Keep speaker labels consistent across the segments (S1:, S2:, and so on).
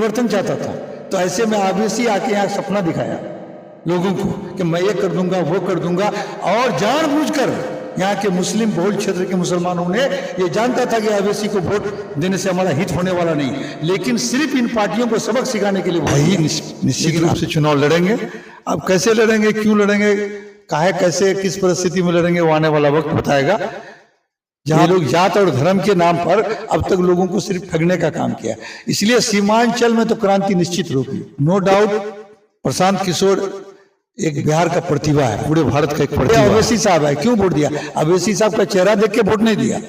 S1: परिवर्तन चाहता था। तो ऐसे में आवेशी आके यहाँ सपना दिखाया लोगों को कि मैं ये कर दूंगा, वो कर दूंगा, और जानबूझकर यहाँ के मुस्लिम बहुल क्षेत्र के मुसलमानों ने ये जानता था कि आवेशी को वोट देने से हमारा हित होने वाला नहीं, लेकिन सिर्फ इन पार्टियों को सबक सिखाने के लिए भाई निश्चित रूप से चुनाव लड़ेंगे। अब कैसे लड़ेंगे, क्यों लड़ेंगे, काहे कैसे किस परिस्थिति में लड़ेंगे, वो आने वाला वक्त बताएगा। जहां लोग जात और धर्म के नाम पर अब तक लोगों को सिर्फ ठगने का काम किया, इसलिए सीमांचल में तो क्रांति निश्चित होगी, नो डाउट। प्रशांत किशोर एक बिहार का प्रतिभा है, पूरे भारत का एक प्रतिभा। अवेशी साहब है, क्यों वोट दिया? अवेशी साहब का चेहरा देख के वोट नहीं दिया।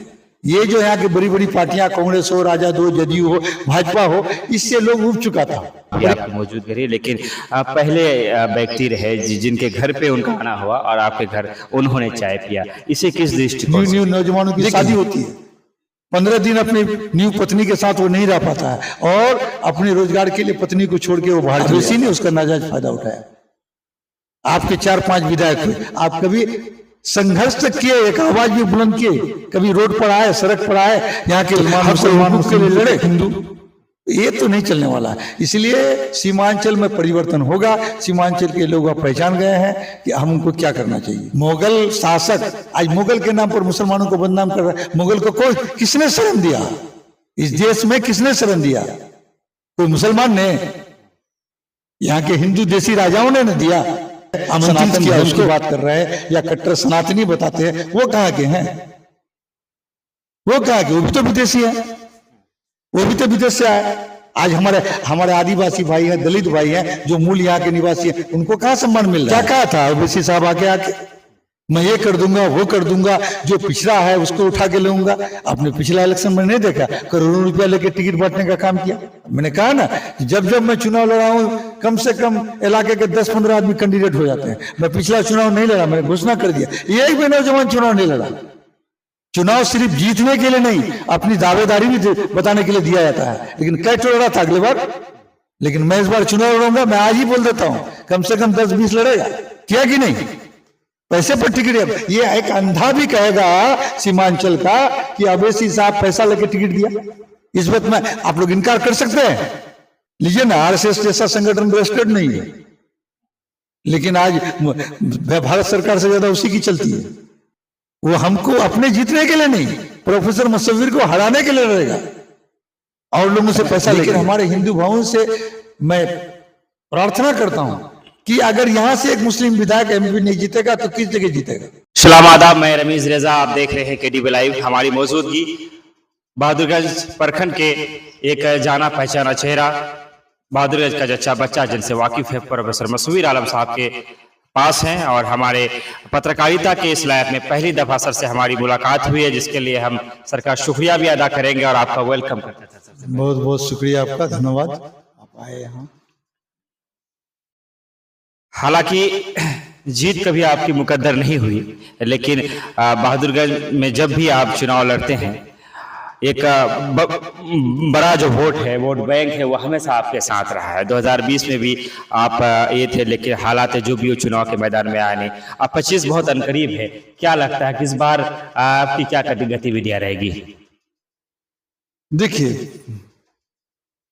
S1: ये जो यहाँ की बड़ी बड़ी पार्टियां, कांग्रेस हो, राजद हो, जदयू हो, भाजपा हो, इससे लोग उब चुका था।
S2: आप मौजूद करिए, लेकिन आप पहले व्यक्ति रहे जिनके घर पे उनका आना हुआ और आपके घर उन्होंने चाय पिया, इसे किस दृष्टिकोण?
S1: न्यू नौजवानों की शादी होती है, 15 दिन अपनी न्यू पत्नी के साथ वो नहीं रह पाता है और अपने रोजगार के लिए पत्नी को छोड़ के वो बाहर, अवेशी ने उसका नाजायज फायदा उठाया। आपके 4-5 विधायक हुए, आप कभी संघर्ष तक किए, एक आवाज भी बुलंद किए, कभी रोड पर आए, सड़क पर आए, यहाँ के मुसलमानों के लिए लड़े, हिंदू, ये तो नहीं चलने वाला है। इसलिए सीमांचल में परिवर्तन होगा। सीमांचल के लोग अब पहचान गए हैं कि हमको क्या करना चाहिए। मुगल शासक आज मुगल के नाम पर मुसलमानों को बदनाम कर रहा है। मुगल को कोई किसने शरण दिया? इस देश में किसने शरण दिया? कोई मुसलमान ने, यहाँ के हिंदू देशी राजाओं ने न दिया। आमंत्रित किया, उसकी बात कर रहे हैं, या कट्टर सनातनी बताते हैं, वो कहाँ के हैं? वो कहाँ के? वो भी तो विदेशी है, वो भी तो विदेश से आए। आज हमारे आदिवासी भाई हैं, दलित भाई हैं, जो मूल यहाँ के निवासी हैं, उनको कहाँ सम्मान मिल रहा है? क्या कहा था ओबीसी साहब आके मैं ये कर दूंगा, वो कर दूंगा, जो पिछड़ा है उसको उठा के लूंगा। आपने पिछला इलेक्शन में नहीं देखा, करोड़ों रुपया लेके टिकट बांटने का काम किया। मैंने कहा ना, जब जब मैं चुनाव लड़ा हूं, कम से कम इलाके के 10-15 आदमी कैंडिडेट हो जाते हैं। मैं पिछला चुनाव नहीं लड़ा, मैंने घोषणा कर दिया, एक भी नौजवान चुनाव नहीं लड़ा। चुनाव सिर्फ जीतने के लिए नहीं, अपनी दावेदारी भी बताने के लिए दिया जाता है। लेकिन कैसे लड़ा था अगली बार? लेकिन मैं इस बार चुनाव लड़ूंगा, मैं आज ही बोल देता हूं, कम से कम 10-20 लड़ेगा। किया कि नहीं? पैसे पर टिकट। ये एक अंधा भी कहेगा सीमांचल का कि अवेशी साहब पैसा लेके टिकट दिया। इस बात में आप लोग इनकार कर सकते हैं? लीजिए ना, आरएसएस जैसा संगठन रजिस्टर्ड नहीं है, लेकिन आज भारत सरकार से ज्यादा उसी की चलती है। वो हमको अपने जीतने के लिए नहीं, प्रोफेसर मुसव्विर को हराने के लिए रहेगा और लोगों से पैसा लेके। हमारे हिंदू भाइयों से मैं प्रार्थना करता हूं कि अगर यहां से एक मुस्लिम विधायक एमपी नहीं जीतेगा तो किस जगह जीतेगा?
S2: सलाम आदाब, मैं रमीज रेजा, आप देख रहे हैं केडीबी लाइव। हमारी मौजूदगी बहादुरगंज प्रखंड के एक जाना पहचाना चेहरा, बहादुरगंज का जच्चा बच्चा, जिनसे वाकिफ है प्रोफेसर मसव्विर आलम साहब के पास हैं। और हमारे पत्रकारिता के इस लैब में पहली दफा सर से हमारी मुलाकात हुई है, जिसके लिए हम सर का शुक्रिया भी अदा करेंगे और आपका वेलकम करते हैं। सर
S1: बहुत बहुत शुक्रिया आपका, धन्यवाद, आप आए यहाँ।
S2: हालांकि जीत कभी आपकी मुकद्दर नहीं हुई, लेकिन बहादुरगंज में जब भी आप चुनाव लड़ते हैं, एक बड़ा जो वोट है, वोट बैंक है, वो हमेशा आपके साथ रहा है। 2020 में भी आप ये थे, लेकिन हालात जो भी वो चुनाव के मैदान में आए नहीं। अब 25 बहुत अनकरीब है, क्या लगता है किस बार आपकी क्या गतिविधियां रहेगी?
S1: देखिए,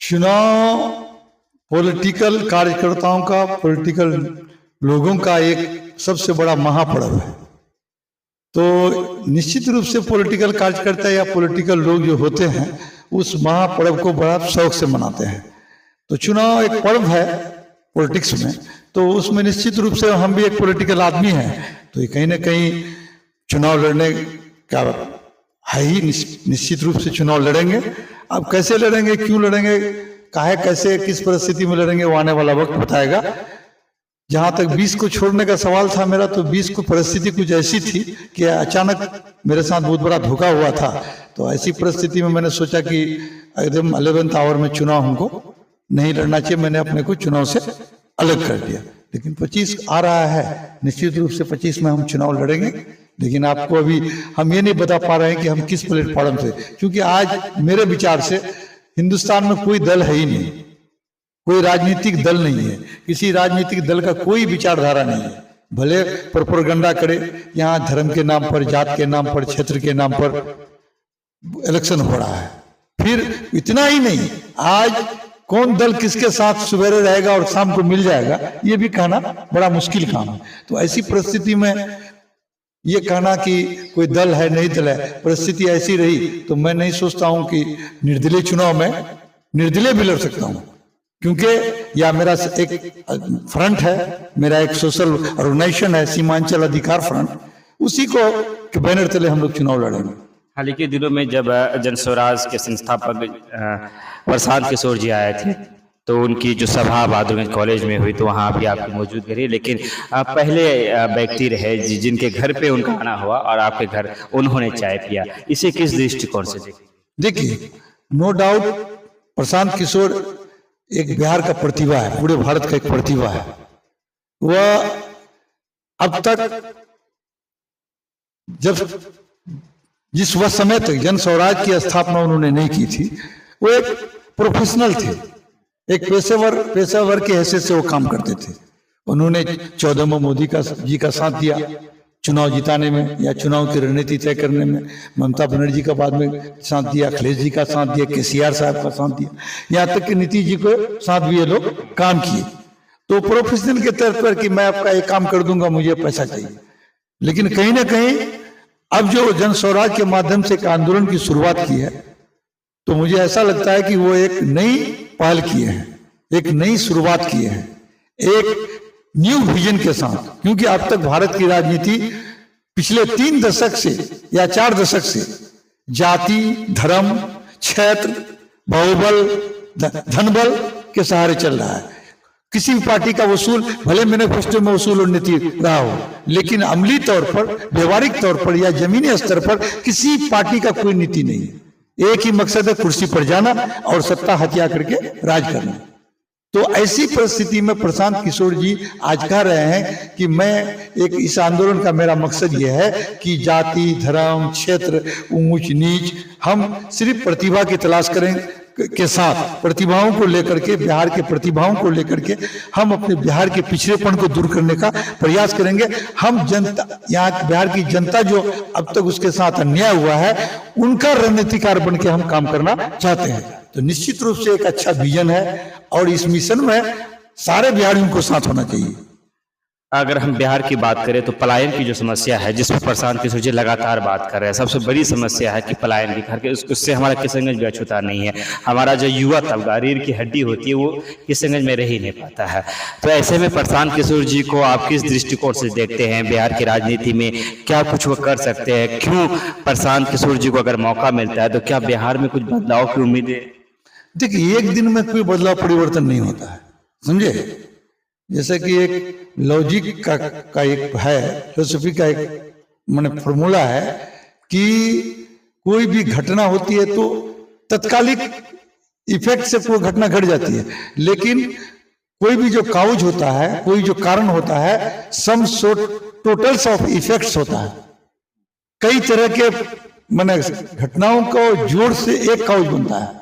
S1: चुनाव पॉलिटिकल कार्यकर्ताओं का, पॉलिटिकल लोगों का एक सबसे बड़ा महापर्व है। तो निश्चित रूप से पॉलिटिकल कार्यकर्ता या पॉलिटिकल लोग जो होते हैं, उस महापर्व को बड़ा शौक से मनाते हैं। तो चुनाव एक पर्व है पॉलिटिक्स में, तो उसमें निश्चित रूप से हम भी एक पॉलिटिकल आदमी हैं, तो कहीं ना कहीं चुनाव लड़ने का है ही। निश्चित रूप से चुनाव लड़ेंगे। अब कैसे लड़ेंगे, क्यों लड़ेंगे, काहे कैसे किस परिस्थिति में लड़ेंगे, वो आने वाला वक्त बताएगा। जहां तक 20 को छोड़ने का सवाल था मेरा, तो 20 को परिस्थिति कुछ ऐसी थी कि अचानक मेरे साथ बहुत बड़ा धोखा हुआ था। तो ऐसी परिस्थिति में मैंने सोचा कि एकदम 11th आवर में चुनाव हमको नहीं लड़ना चाहिए, मैंने अपने को चुनाव से अलग कर दिया। लेकिन 25 आ रहा है, निश्चित रूप से 25 में हम चुनाव लड़ेंगे। लेकिन आपको अभी हम ये नहीं बता पा रहे हैं कि हम किस प्लेटफॉर्म से, क्योंकि आज मेरे विचार से हिंदुस्तान में कोई दल है ही नहीं, कोई राजनीतिक दल नहीं है, किसी राजनीतिक दल का कोई विचारधारा नहीं है। भले प्रोपेगेंडा करे, यहाँ धर्म के नाम पर, जात के नाम पर, क्षेत्र के नाम पर इलेक्शन हो रहा है। फिर इतना ही नहीं, आज कौन दल किसके साथ सवेरे रहेगा और शाम को मिल जाएगा, ये भी कहना बड़ा मुश्किल काम है। तो ऐसी परिस्थिति में ये कहना कि कोई दल है नहीं दल है, परिस्थिति ऐसी रही तो मैं नहीं सोचता हूं कि निर्दलीय चुनाव में निर्दलीय भी लड़ सकता हूं, क्योंकि या मेरा एक फ्रंट है, मेरा एक सोशल ऑर्गेनाइजेशन है सीमांचल अधिकार फ्रंट, उसी को के बैनर तले हम लोग चुनाव लड़ेंगे।
S2: हाल ही के दिनों में जब जन स्वराज के संस्थापक प्रशांत किशोर जी आए थे तो उनकी जो सभा बहादुरगंज कॉलेज में हुई तो वहाँ भी आपकी मौजूद रही, लेकिन आप पहले व्यक्ति रहे जिनके घर पे उनका आना हुआ और आपके घर उन्होंने चाय पिया, इसे किस दृष्टिकोण से देखें?
S1: देखिए, नो डाउट प्रशांत किशोर एक बिहार का प्रतिभा है, पूरे भारत का एक प्रतिभा है। वह अब तक जब जिस वह समय तक जन स्वराज की स्थापना उन्होंने नहीं की थी, वो एक प्रोफेशनल थे, एक पेशेवर के हैसियत से वो काम करते थे। उन्होंने 14 में मोदी जी का साथ दिया चुनाव जिताने में या चुनाव की रणनीति तय करने में, ममता बनर्जी का बाद में साथ दिया, अखिलेश जी का साथ दिया, केसीआर साहब का साथ दिया, यहाँ तक कि नीतीश जी को साथ भी ये लोग काम किए। तो प्रोफेशनल के तौर पर कि मैं आपका एक काम कर दूंगा, मुझे पैसा चाहिए। लेकिन कहीं ना कहीं अब जो जन स्वराज के माध्यम से एक आंदोलन की शुरुआत की है, तो मुझे ऐसा लगता है कि वो एक नई पहल किए हैं, एक नई शुरुआत किए हैं, एक न्यू विजन के साथ। क्योंकि अब तक भारत की राजनीति पिछले 3 दशक से या 4 दशक से जाति, धर्म, क्षेत्र, बाहुबल, धनबल के सहारे चल रहा है। किसी भी पार्टी का वसूल भले मैनिफेस्टो में वसूल और नीति रहा हो, लेकिन अमली तौर पर, व्यवहारिक तौर पर या जमीनी स्तर पर किसी पार्टी का कोई नीति नहीं है। एक ही मकसद है, कुर्सी पर जाना और सत्ता हत्या करके राज करना। तो ऐसी परिस्थिति में प्रशांत किशोर जी आज कह रहे हैं कि मैं एक इस आंदोलन का मेरा मकसद यह है कि जाति, धर्म, क्षेत्र, ऊंच नीच, हम सिर्फ प्रतिभा की तलाश करें के साथ, प्रतिभाओं को लेकर के, बिहार के प्रतिभाओं को लेकर के हम अपने बिहार के पिछड़ेपन को दूर करने का प्रयास करेंगे। हम जनता, यहाँ बिहार की जनता जो अब तक उसके साथ अन्याय हुआ है, उनका रणनीतिकार बन के हम काम करना चाहते हैं। तो निश्चित रूप से एक अच्छा विजन है और इस मिशन में सारे बिहारियों को साथ होना चाहिए।
S2: अगर हम बिहार की बात करें तो पलायन की जो समस्या है, जिस पर प्रशांत किशोर जी लगातार बात कर रहे हैं, सबसे बड़ी समस्या है कि पलायन की, उससे हमारा किशनगंज भी अछूता नहीं है। हमारा जो युवा तबका, रीढ़ की हड्डी होती है, वो किशनगंज में रह ही नहीं पाता है। तो ऐसे में प्रशांत किशोर जी को आप किस दृष्टिकोण से देखते हैं? बिहार की राजनीति में क्या कुछ वो कर सकते हैं? क्यों प्रशांत किशोर जी को अगर मौका मिलता है तो क्या बिहार में कुछ बदलाव की उम्मीद है?
S1: देखिए, एक दिन में कोई बदलाव परिवर्तन नहीं होता है, समझे। जैसे कि एक लॉजिक का एक है, फिलोसफी का एक माने फॉर्मूला है कि कोई भी घटना होती है तो तत्कालिक इफेक्ट से कोई घटना घट जाती है, लेकिन कोई भी जो काउज होता है, कोई जो कारण होता है, सम टोटल्स ऑफ इफेक्ट्स होता है। कई तरह के माने घटनाओं को जोड़ से एक काउज बनता है।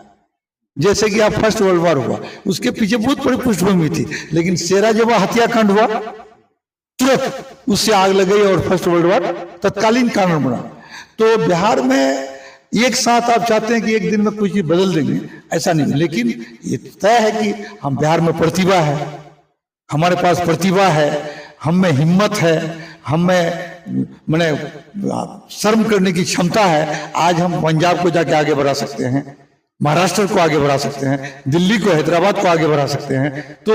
S1: जैसे कि आप फर्स्ट वर्ल्ड वॉर हुआ, उसके पीछे बहुत बड़ी पृष्ठभूमि थी, लेकिन शेरा जब हत्याकांड हुआ तुरंत उससे आग लग गई और फर्स्ट वर्ल्ड वॉर तत्कालीन कारण बना। तो बिहार में एक साथ आप चाहते हैं कि एक दिन में कुछ चीज बदल देंगे, ऐसा नहीं। लेकिन ये तय है कि हम बिहार में प्रतिभा है, हमारे पास प्रतिभा है, हम में हिम्मत है, हम में मैंने शर्म करने की क्षमता है। आज हम पंजाब को जाके आगे बढ़ा सकते हैं, महाराष्ट्र को आगे बढ़ा सकते हैं, दिल्ली को, हैदराबाद को आगे बढ़ा सकते हैं। तो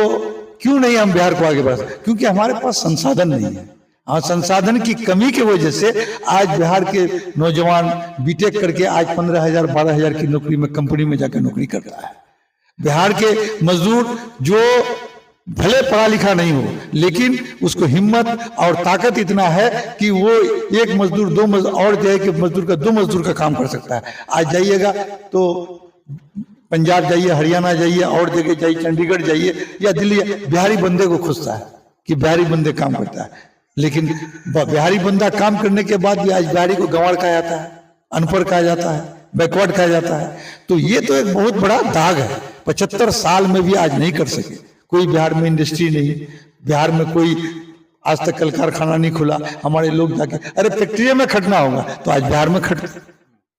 S1: क्यों नहीं हम बिहार को आगे बढ़ा सकते? क्योंकि हमारे पास संसाधन नहीं है। और संसाधन की कमी की वजह से आज बिहार के नौजवान बीटेक करके आज 15,000 12,000 की नौकरी में, कंपनी में जाकर नौकरी करता है। बिहार के मजदूर जो भले पढ़ा लिखा नहीं हो, लेकिन उसको हिम्मत और ताकत इतना है कि वो एक मजदूर, 2 मजदूर और जाए कि मजदूर का 2 मजदूर का काम कर सकता है। आज जाइएगा तो पंजाब जाइए, हरियाणा जाइए, और जगह जाइए, चंडीगढ़ जाइए या दिल्ली, बिहारी बंदे को खुजता है कि बिहारी बंदे काम करता है। लेकिन बिहारी बंदा काम करने के बाद भी आज बिहारी को गंवार कहा जाता है, अनपढ़ कहा जाता है, बैकवर्ड कहा जाता है। तो ये तो एक बहुत बड़ा दाग है। 75 साल में भी आज नहीं कर सके। कोई बिहार में इंडस्ट्री नहीं, बिहार में कोई आज तक कल कारखाना नहीं खुला। हमारे लोग जाके अरे फैक्ट्री में खटना होगा तो आज बिहार में खट,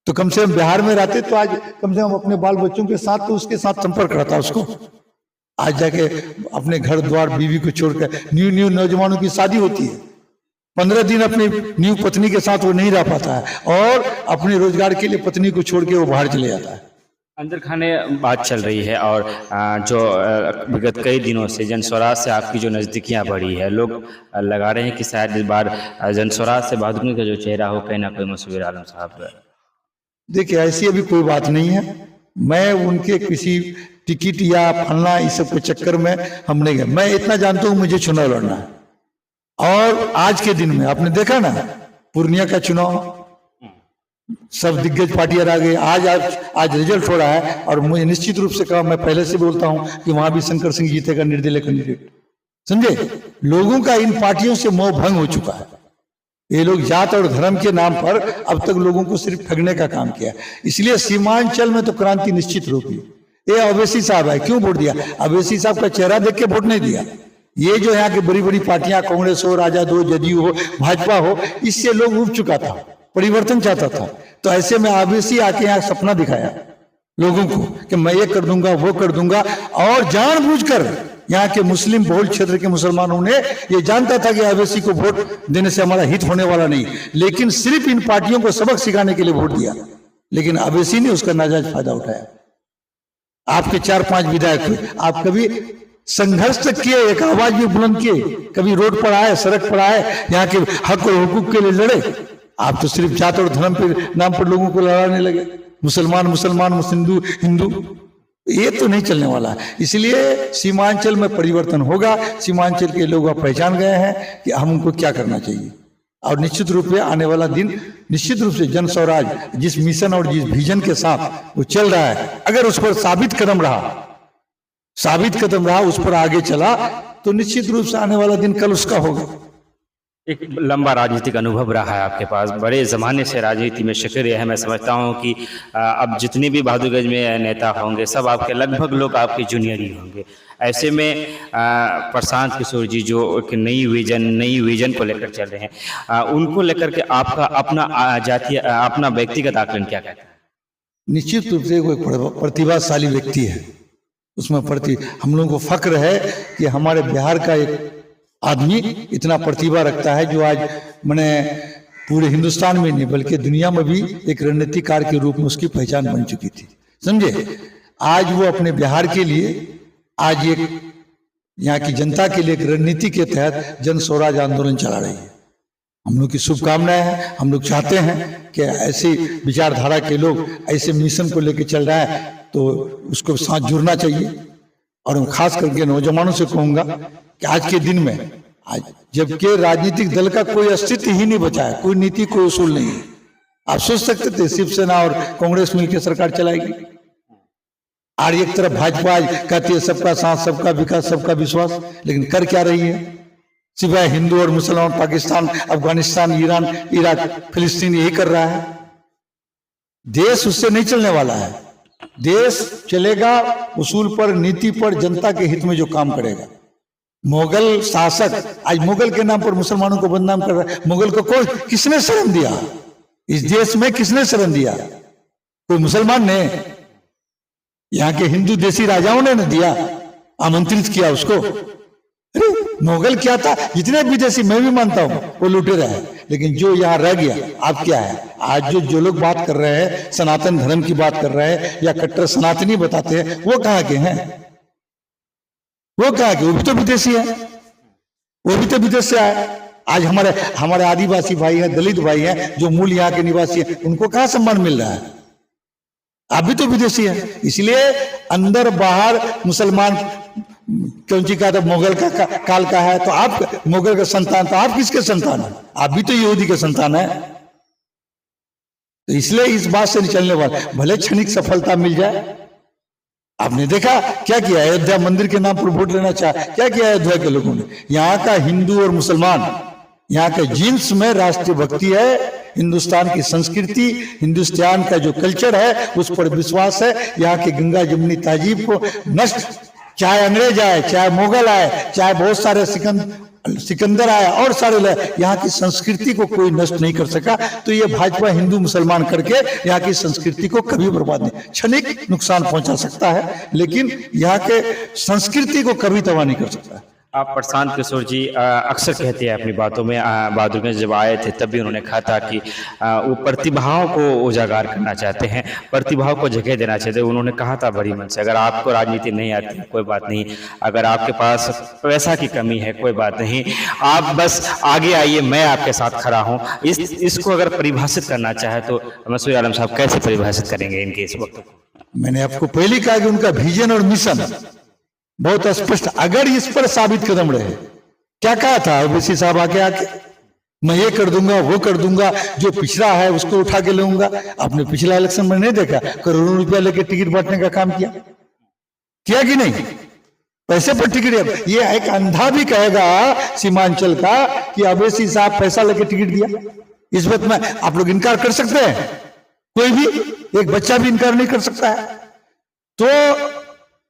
S1: तो कम से कम बिहार में रहते तो आज कम से कम अपने बाल बच्चों के साथ तो उसके साथ संपर्क रहता उसको। आज जाके अपने घर द्वार बीवी को छोड़कर न्यू नौजवानों की शादी होती है, 15 दिन अपनी न्यू पत्नी के साथ वो नहीं रह पाता है और अपने रोजगार के लिए पत्नी को छोड़ के वो बाहर चले जाता है।
S2: अंदर खाने बात चल रही है और जो विगत कई दिनों से जन स्वराज से आपकी जो नज़दीकियाँ बढ़ी है, लोग लगा रहे हैं कि शायद इस बार जन स्वराज से बहादुर का जो चेहरा हो कहीं ना कहीं मुसव्विर आलम साहब।
S1: देखिए ऐसी अभी कोई बात नहीं है, मैं उनके किसी टिकट या फलना इस सब के चक्कर में हम नहीं गए। मैं इतना जानता हूँ मुझे चुनाव लड़ना है और आज के दिन में आपने देखा ना पूर्णिया का चुनाव, सब दिग्गज पार्टियां आ गई। आज रिजल्ट हो रहा है और मुझे निश्चित रूप से कहा, मैं पहले से बोलता हूं कि वहां भी शंकर सिंह जीतेगा निर्दलीय कैंडिडेट। समझे, लोगों का इन पार्टियों से मोह भंग हो चुका है। ये लोग जात और धर्म के नाम पर अब तक लोगों को सिर्फ ठगने का काम किया, इसलिए सीमांचल में तो क्रांति निश्चित होगी। ये अवैसी साहब है, क्यों वोट दिया? अवैसी साहब का चेहरा देख के वोट नहीं दिया। ये जो यहाँ की बड़ी बड़ी पार्टियां, कांग्रेस हो, राजद हो, जदयू हो, भाजपा हो, इससे लोग उब चुका था, परिवर्तन चाहता था। तो ऐसे में अवैसी आके यहाँ सपना दिखाया लोगों को कि मैं ये कर दूंगा वो कर दूंगा, और जानबूझकर यहाँ के मुस्लिम बहुल क्षेत्र के मुसलमानों ने ये जानता था कि अवैसी को वोट देने से हमारा हित होने वाला नहीं, लेकिन सिर्फ इन पार्टियों को सबक सिखाने के लिए वोट दिया। लेकिन अवैसी ने उसका नाजायज फायदा उठाया। आपके 4-5 विधायक हुए, आप कभी संघर्ष तक किए, एक आवाज भी बुलंद किए, कभी रोड पर आए, सड़क पर आए, यहाँ के हक और हुकूक के लिए लड़े? आप तो सिर्फ जात और धर्म के नाम पर लोगों को लड़ाने लगे, मुसलमान मुसलमान, हिंदू हिंदू। ये तो नहीं चलने वाला है। इसलिए सीमांचल में परिवर्तन होगा। सीमांचल के लोग अब पहचान गए हैं कि हम उनको क्या करना चाहिए, और निश्चित रूप से आने वाला दिन निश्चित रूप से जन स्वराज जिस मिशन और जिस विजन के साथ वो चल रहा है, अगर उस पर साबित कदम रहा, उस पर आगे चला, तो निश्चित रूप से आने वाला दिन कल उसका होगा।
S2: एक लंबा राजनीतिक अनुभव रहा है आपके पास, बड़े ज़माने से राजनीति में सक्रिय है। मैं समझता हूँ कि अब जितने भी बहादुरगंज में नेता होंगे सब आपके लगभग लोग आपके जूनियर ही होंगे। ऐसे में प्रशांत किशोर जी जो एक नई विजन को लेकर चल रहे हैं, उनको लेकर के आपका अपना व्यक्तिगत आकलन क्या कहता है?
S1: निश्चित रूप से कोई प्रतिभाशाली व्यक्ति है, उसमें हम लोगों को फक्र है कि हमारे बिहार का एक आदमी इतना प्रतिभा रखता है, जो आज मैंने पूरे हिंदुस्तान में नहीं बल्कि दुनिया में भी एक रणनीतिकार के रूप में उसकी पहचान बन चुकी थी। समझे, आज वो अपने बिहार के लिए, आज एक यहाँ की जनता के लिए एक रणनीति के तहत जन स्वराज आंदोलन चला रही है। हम लोग की शुभकामनाएं हैं। हम लोग चाहते हैं कि ऐसी विचारधारा के लोग ऐसे मिशन को लेकर चल रहा है तो उसको साथ जुड़ना चाहिए। और मैं खास करके नौजवानों से कहूंगा कि आज के दिन में, आज जबकि राजनीतिक दल का कोई अस्तित्व ही नहीं बचा है, कोई नीति, कोई उसूल नहीं है। आप सोच सकते थे शिवसेना और कांग्रेस मिलकर सरकार चलाएगी, और एक तरफ भाजपा कहती है सबका साथ, सबका विकास, सबका विश्वास, लेकिन कर क्या रही है? सिवाय हिंदू और मुसलमान, पाकिस्तान, अफगानिस्तान, ईरान, इराक, फिलिस्तीन यही कर रहा है। देश उससे नहीं चलने वाला है। देश चलेगा उसूल पर, नीति पर, जनता के हित में जो काम करेगा। मुगल शासक आज मुगल के नाम पर मुसलमानों को बदनाम कर रहा है। मुगल को किसने शरण दिया? इस देश में किसने शरण दिया? कोई मुसलमान ने, यहाँ के हिंदू देसी राजाओं ने न दिया, आमंत्रित किया उसको। अरे मुगल क्या था? जितने विदेशी, मैं भी मानता हूं वो लुटेरा है, लेकिन जो यहाँ रह गया, आप क्या है? आज जो लोग बात कर रहे हैं, सनातन धर्म की बात कर रहे हैं या कट्टर सनातनी बताते हैं, वो कहाँ के हैं? वो कहाँ के? वो भी तो विदेशी है, वो भी तो विदेश से आए। आज हमारे आदिवासी भाई हैं, दलित भाई हैं, जो मूल यहाँ के निवासी हैं, उनको कहाँ सम्मान मिल रहा है? आप भी तो विदेशी हैं। इसलिए अंदर बाहर मुसलमान क्योंकि का तो मुगल का काल का है, तो आप मुगल का संतान, तो आप किसके संतान है? आप भी तो यहूदी के संतान है। तो इसलिए इस बात से नहीं चलने वाला, भले क्षणिक सफलता मिल जाए। आपने देखा क्या किया अयोध्या मंदिर के नाम पर वोट लेना चाहा, क्या किया अयोध्या के लोगों ने? यहाँ का हिंदू और मुसलमान, यहाँ के जीन्स में राष्ट्रीय भक्ति है, हिंदुस्तान की संस्कृति, हिंदुस्तान का जो कल्चर है उस पर विश्वास है। यहाँ की गंगा जमुनी तहजीब को नष्ट, चाहे अंग्रेज आए, चाहे मुगल आए, चाहे बहुत सारे सिकंद सिकंदर आया और सारे लाए, यहाँ की संस्कृति को कोई नष्ट नहीं कर सका। तो ये भाजपा हिंदू मुसलमान करके यहाँ की संस्कृति को कभी बर्बाद नहीं, क्षणिक नुकसान पहुंचा सकता है, लेकिन यहाँ के संस्कृति को कभी तबाह नहीं कर सकता।
S2: आप प्रशांत किशोर जी अक्सर कहते हैं अपनी बातों में, बहादुरगंज जब आए थे तब भी उन्होंने कहा था कि वो प्रतिभाओं को उजागर करना चाहते हैं, प्रतिभाओं को जगह देना चाहते हैं। उन्होंने कहा था बड़ी मन से, अगर आपको राजनीति नहीं आती कोई बात नहीं, अगर आपके पास पैसा की कमी है कोई बात नहीं, आप बस आगे आइए, मैं आपके साथ खड़ा हूँ। इसको अगर परिभाषित करना चाहे तो मसूद आलम साहब कैसे परिभाषित करेंगे इनके इस वक्त?
S1: मैंने आपको पहले ही कहा कि उनका विजन और मिशन बहुत स्पष्ट, अगर इस पर साबित कदम रहे। क्या कहा था ओबीसी साहब आके मैं ये कर दूंगा वो कर दूंगा, जो पिछड़ा है उसको उठा के लूंगा। आपने पिछला इलेक्शन में नहीं देखा, करोड़ों रुपया लेके टिकट बांटने का काम किया कि नहीं? पैसे पर टिकट। ये एक अंधा भी कहेगा सीमांचल का कि ओबीसी साहब पैसा लेके टिकट दिया, इस बात में आप लोग इनकार कर सकते हैं? कोई भी एक बच्चा भी इनकार नहीं कर सकता है। तो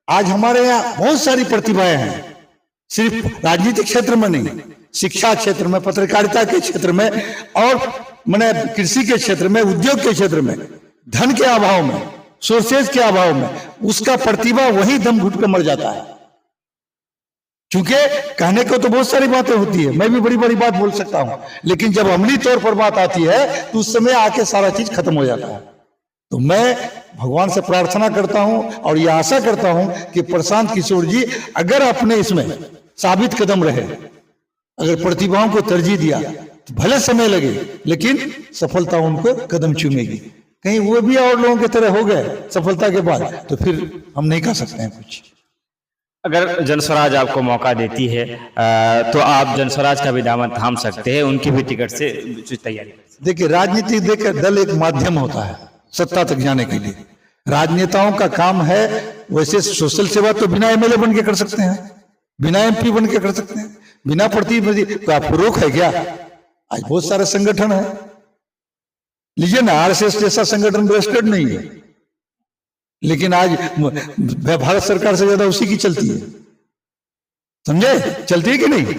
S1: आज हमारे यहाँ बहुत सारी प्रतिभाएं हैं, सिर्फ राजनीतिक क्षेत्र में नहीं, शिक्षा क्षेत्र में, पत्रकारिता के क्षेत्र में, और मैंने कृषि के क्षेत्र में, उद्योग के क्षेत्र में, धन के अभाव में, सोर्सेज के अभाव में उसका प्रतिभा वही दम घुट कर मर जाता है। क्योंकि कहने को तो बहुत सारी बातें होती है, मैं भी बड़ी बड़ी बात बोल सकता हूं, लेकिन जब अमली तौर पर बात आती है तो उस समय आके सारा चीज खत्म हो जाता है। तो मैं भगवान से प्रार्थना करता हूं और यह आशा करता हूं कि प्रशांत किशोर जी अगर अपने इसमें साबित कदम रहे, अगर प्रतिभाओं को तरजीह दिया तो भले समय लगे, लेकिन सफलता उनको कदम चूमेगी। कहीं वो भी और लोगों की तरह हो गए सफलता के बाद तो फिर हम नहीं कर सकते हैं कुछ।
S2: अगर जनस्वराज आपको मौका देती है तो आप जनस्वराज का भी दामन थाम सकते हैं, उनकी भी टिकट से तैयारी।
S1: देखिए, राजनीति देखकर दल एक माध्यम होता है सत्ता तक जाने के लिए। राजनेताओं का काम है, वैसे सोशल सेवा तो बिना एमएलए बन के कर सकते हैं, बिना एमपी बन के कर सकते हैं, बिना प्रतिनिधि। तो आपको रोक है क्या? आज बहुत सारे संगठन है, लीजिए ना, आरएसएस जैसा संगठन रजिस्टर्ड नहीं है, लेकिन आज भारत सरकार से ज्यादा उसी की चलती है, समझे? चलती है कि नहीं?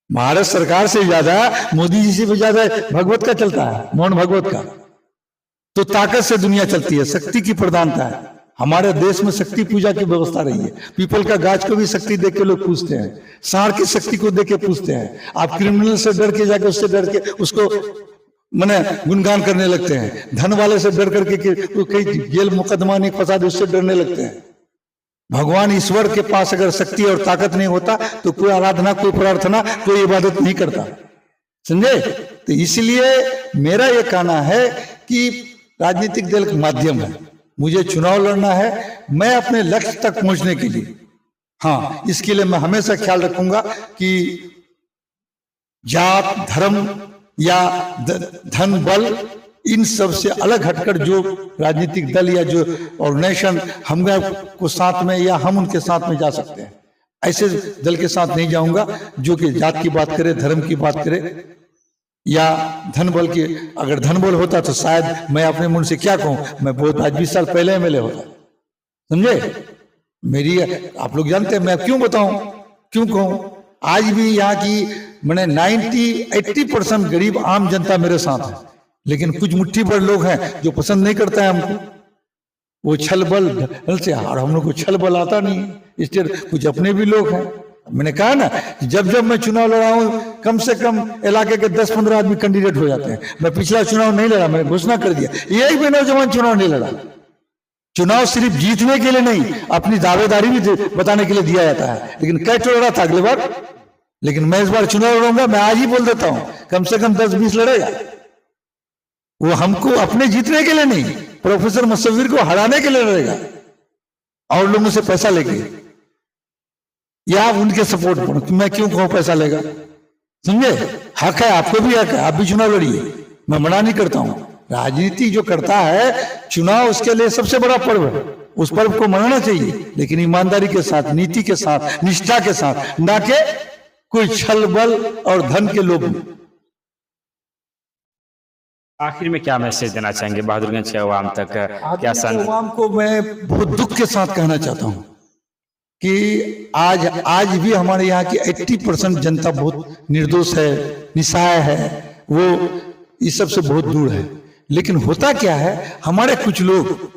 S1: भारत सरकार से ज्यादा मोदी जी से भी ज्यादा भगवत का चलता है, मोहन भगवत का। तो ताकत से दुनिया चलती है, शक्ति की प्रधानता है। हमारे देश में शक्ति पूजा की व्यवस्था रही है। पीपल का गाछ को भी शक्ति देख के लोग पूछते हैं, सांड की शक्ति को देख के पूछते हैं। आप क्रिमिनल से डर के जाके उससे डर के उसको मैंने गुणगान करने लगते हैं, धन वाले से डर करके कि कई जेल मुकदमा नहीं फंसा दे उससे डरने लगते हैं। भगवान ईश्वर के पास अगर शक्ति और ताकत नहीं होता तो कोई आराधना, कोई प्रार्थना, कोई इबादत नहीं करता, समझे? तो इसलिए मेरा यह कहना है कि राजनीतिक दल का माध्यम है, मुझे चुनाव लड़ना है, मैं अपने लक्ष्य तक पहुंचने के लिए, हाँ, इसके लिए मैं हमेशा ख्याल रखूंगा कि जात, धर्म या धन, बल, इन सब से अलग हटकर जो राजनीतिक दल या जो ऑर्गेनाइजेशन हम को साथ में या हम उनके साथ में जा सकते हैं, ऐसे दल के साथ नहीं जाऊंगा जो कि जात की बात करे, धर्म की बात करे या धन बल की। अगर धन बल होता तो शायद मैं अपने मुंह से क्या कहूं, मैं बहुत आज 20 साल पहले एमएलए होता, समझे? मेरी आप लोग जानते हैं, मैं क्यों बताऊं, क्यों कहूं? आज भी यहाँ की मैंने 80% गरीब आम जनता मेरे साथ है, लेकिन कुछ मुट्ठी भर लोग हैं जो पसंद नहीं करता है हमको, वो छल बल से, और हम लोग को छल बल आता नहीं, इसलिए कुछ अपने भी लोग हैं। मैंने कहा ना, जब जब मैं चुनाव लड़ा हूं कम से कम इलाके के 10-15 आदमी कैंडिडेट हो जाते हैं। मैं पिछला चुनाव नहीं लड़ा, मैंने घोषणा कर दिया, एक भी नौजवान चुनाव नहीं लड़ा। चुनाव सिर्फ जीतने के लिए नहीं, अपनी दावेदारी भी बताने के लिए दिया जाता है। लेकिन कैसे लड़ा था अगली बार, लेकिन मैं इस बार चुनाव लड़ूंगा, मैं आज ही बोल देता हूं, कम से कम 10-20 लड़ेगा। वो हमको अपने जीतने के लिए नहीं, प्रोफेसर मुसव्विर को हराने के लिए लड़ेगा, और लोगों से पैसा लेके या उनके सपोर्ट पर। मैं क्यों कहूं पैसा लेगा, समझे? हक है, आपको भी हक है, आप भी चुनाव लड़िए, मैं मना नहीं करता हूं। राजनीति जो करता है, चुनाव उसके लिए सबसे बड़ा पर्व है, उस पर्व को मनाना चाहिए, लेकिन ईमानदारी के साथ, नीति के साथ, निष्ठा के साथ, ना के कोई छल बल और धन के लोभ में।
S2: आखिर में क्या मैसेज देना चाहेंगे बहादुरगंज के अवाम तक? क्या
S1: अवाम को मैं बहुत दुख के साथ कहना चाहता हूं कि आज भी हमारे यहाँ की 80% जनता बहुत निर्दोष है, निस्सहाय है, वो इस सब से बहुत दूर है। लेकिन होता क्या है, हमारे कुछ लोग,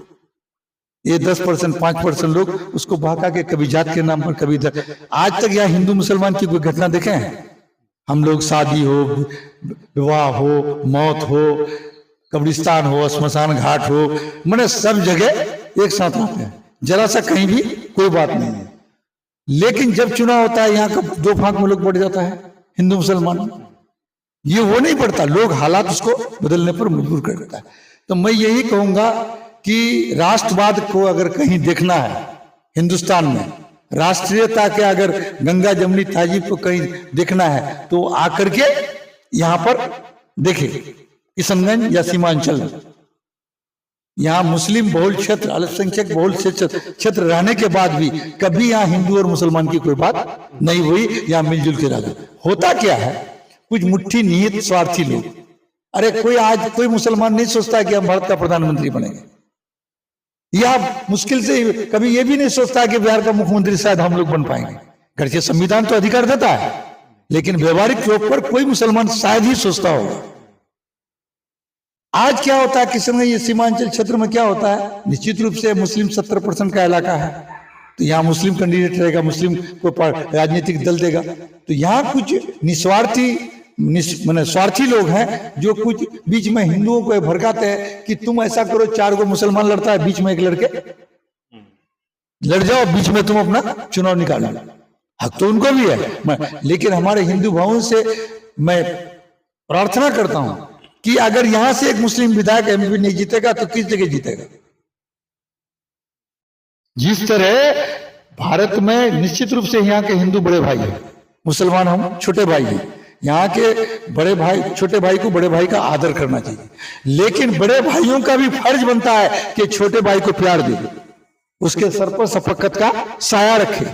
S1: ये 10% 5% लोग उसको बहका के कभी जात के नाम पर, कभी आज तक यहाँ हिंदू मुसलमान की कोई घटना देखे हैं? हम लोग शादी हो, विवाह हो, मौत हो, कब्रिस्तान हो, श्मशान घाट हो, मैंने सब जगह एक साथ आते हैं, जरा सा कहीं भी कोई बात नहीं है। लेकिन जब चुनाव होता है, यहाँ का दो फांक में लोग बढ़ जाता है, हिंदू मुसलमान, ये वो नहीं पड़ता, लोग हालात उसको बदलने पर मजबूर कर देता है। तो मैं यही कहूंगा कि राष्ट्रवाद को अगर कहीं देखना है हिंदुस्तान में, राष्ट्रीयता के अगर गंगा जमुनी तहजीब को कहीं देखना है, तो आकर के यहाँ पर देखे, किशनगंज या सीमांचल में, यहाँ मुस्लिम बहुल क्षेत्र, अल्पसंख्यक बहुल क्षेत्र रहने के बाद भी कभी यहाँ हिंदू और मुसलमान की कोई बात नहीं हुई, यहाँ मिलजुल के रह। होता क्या है, कुछ मुट्ठी निहित स्वार्थी लोग, अरे आज कोई मुसलमान नहीं सोचता है कि हम भारत का प्रधानमंत्री बनेंगे, या मुश्किल से कभी ये भी नहीं सोचता कि बिहार का मुख्यमंत्री शायद हम लोग बन पाएंगे। घर संविधान तो अधिकार देता है, लेकिन व्यवहारिक तौर पर कोई मुसलमान शायद ही सोचता होगा। आज क्या होता है किशनगंज ये सीमांचल क्षेत्र में क्या होता है, निश्चित रूप से मुस्लिम 70% का इलाका है, तो यहाँ मुस्लिम कैंडिडेट रहेगा, मुस्लिम को राजनीतिक दल देगा। तो यहाँ कुछ निस्वार्थी स्वार्थी लोग हैं जो कुछ बीच में हिंदुओं को भड़काते हैं कि तुम ऐसा करो, 4 गो मुसलमान लड़ता है, बीच में एक लड़के लड़ जाओ, बीच में तुम अपना चुनाव निकालो। हक तो उनको भी है, लेकिन हमारे हिंदू भाइयों से मैं प्रार्थना करता हूं कि अगर यहां से एक मुस्लिम विधायक एमपी नहीं जीतेगा तो किस जगह जीतेगा? जिस तरह भारत में निश्चित रूप से यहाँ के हिंदू बड़े भाई है, मुसलमान हम छोटे भाई हैं, यहाँ के बड़े भाई छोटे भाई को बड़े भाई का आदर करना चाहिए, लेकिन बड़े भाइयों का भी फर्ज बनता है कि छोटे भाई को प्यार दे, उसके सर पर शफकत का साया रखे,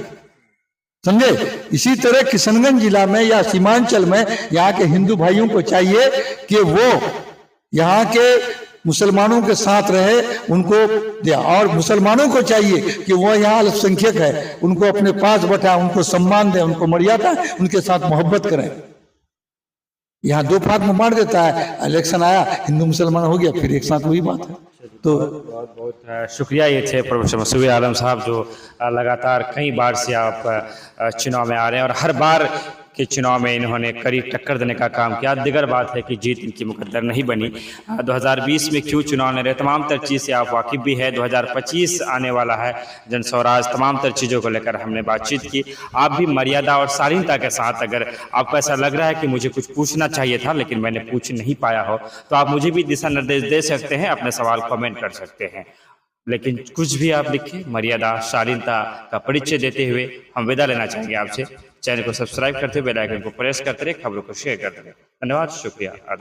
S1: समझे? इसी तरह किशनगंज जिला में या सीमांचल में यहाँ के हिंदू भाइयों को चाहिए कि वो यहाँ के मुसलमानों के साथ रहे, उनको दे, और मुसलमानों को चाहिए कि वो यहाँ अल्पसंख्यक है, उनको अपने पास बैठाए, उनको सम्मान दे, उनको मर्यादा, उनके साथ मोहब्बत करें। यहाँ दो फांक में मार देता है, इलेक्शन आया, हिंदू मुसलमान हो गया, फिर एक साथ वही बात है। तो
S2: बहुत बहुत शुक्रिया। ये थे प्रोफेसर मसूद आलम साहब, जो लगातार कई बार से आप चुनाव में आ रहे हैं और हर बार के चुनाव में इन्होंने कड़ी टक्कर देने का काम किया। दिगर बात है कि जीत इनकी मुकद्दर नहीं बनी। 2020 में क्यों चुनाव लड़े, तमाम तर चीज़ से आप वाकिफ भी है। 2025 आने वाला है, जन स्वराज, तमाम तर चीज़ों को लेकर हमने बातचीत की। आप भी मर्यादा और शालीनता के साथ, अगर आपको ऐसा लग रहा है कि मुझे कुछ पूछना चाहिए था लेकिन मैंने पूछ नहीं पाया हो, तो आप मुझे भी दिशा निर्देश दे सकते हैं, अपने सवाल कमेंट कर सकते हैं। लेकिन कुछ भी आप लिखें, मर्यादा शालीनता का परिचय देते हुए हम विदा लेना चाहेंगे आपसे। चैनल को सब्सक्राइब करते हुए बेल आइकन को प्रेस करते रहे, खबरों को शेयर करते रहे। धन्यवाद, शुक्रिया, आदाब।